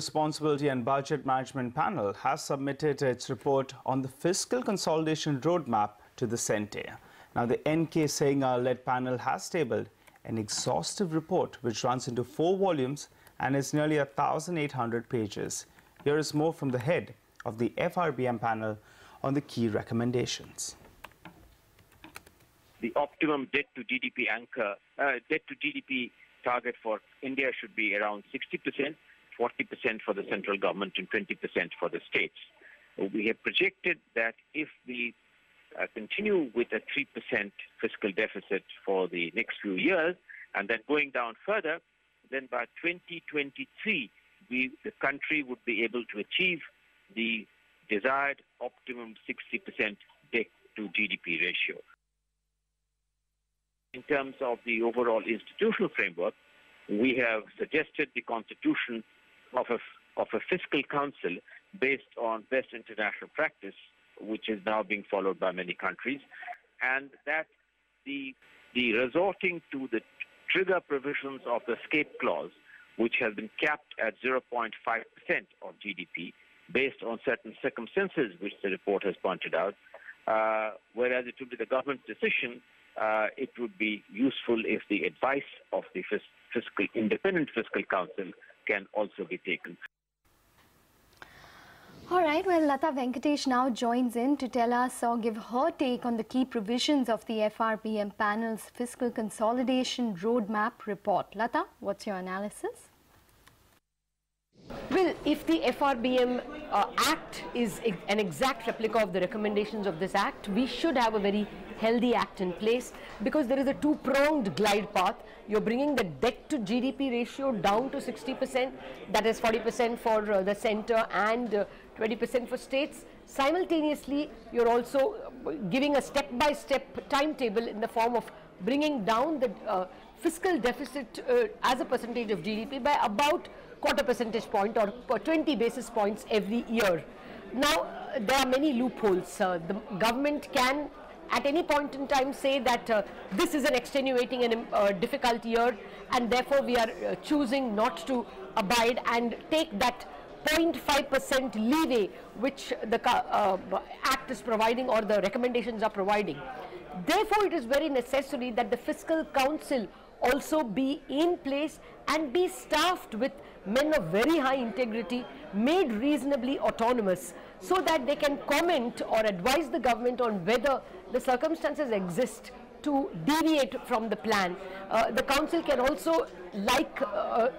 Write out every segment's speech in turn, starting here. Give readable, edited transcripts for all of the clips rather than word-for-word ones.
Responsibility and Budget Management Panel has submitted its report on the Fiscal Consolidation Roadmap to the Centre. Now, the N.K. Sainga-led panel has tabled an exhaustive report which runs into 4 volumes and is nearly 1,800 pages. Here is more from the head of the FRBM panel on the key recommendations. The optimum debt to GDP target for India should be around 60%, 40% for the central government and 20% for the states. We have projected that if we continue with a 3% fiscal deficit for the next few years and then going down further, then by 2023, the country would be able to achieve the desired optimum 60% debt to GDP ratio. In terms of the overall institutional framework, we have suggested the constitution of a fiscal council based on best international practice, which is now being followed by many countries, and that the resorting to the trigger provisions of the escape clause, which has been capped at 0.5% of GDP based on certain circumstances, which the report has pointed out, whereas it would be the government's decision, it would be useful if the advice of the independent fiscal council can also be taken. All right, well, Latha Venkatesh now joins in to tell us or give her take on the key provisions of the FRBM panel's Fiscal Consolidation Roadmap report. Latha, what's your analysis? Well, if the FRBM Act is an exact replica of the recommendations of this Act, we should have a very healthy Act in place, because there is a two-pronged glide path. You're bringing the debt to GDP ratio down to 60%, that is 40% for the centre and 20% for states. Simultaneously, you're also giving a step-by-step timetable in the form of bringing down the fiscal deficit as a percentage of GDP by about quarter percentage point or 20 basis points every year. Now, there are many loopholes. The government can at any point in time say that this is an extenuating and difficult year, and therefore we are choosing not to abide and take that 0.5% leeway which the Act is providing or the recommendations are providing. Therefore, it is very necessary that the Fiscal Council also be in place and be staffed with men of very high integrity, made reasonably autonomous, so that they can comment or advise the government on whether the circumstances exist to deviate from the plan. The council can also, like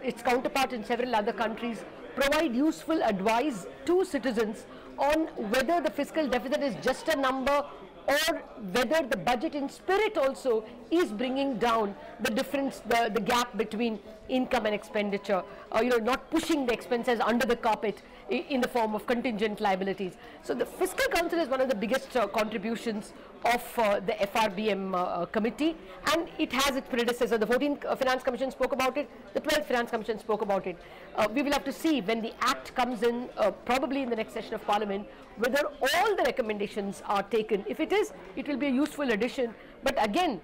its counterpart in several other countries, provide useful advice to citizens on whether the fiscal deficit is just a number or whether the budget in spirit also is bringing down the difference, the gap between income and expenditure, not pushing the expenses under the carpet in the form of contingent liabilities. So the Fiscal Council is one of the biggest contributions of the FRBM committee, and it has its predecessor. The 14th Finance Commission spoke about it, the 12th Finance Commission spoke about it. We will have to see when the Act comes in, probably in the next session of Parliament, whether all the recommendations are taken. If it is, it will be a useful addition. But again,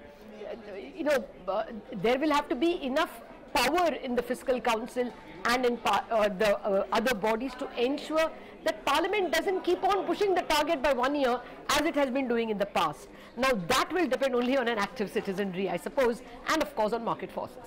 there will have to be enough power in the Fiscal Council and in the other bodies to ensure that Parliament doesn't keep on pushing the target by 1 year as it has been doing in the past. Now, that will depend only on an active citizenry, I suppose, and of course on market forces.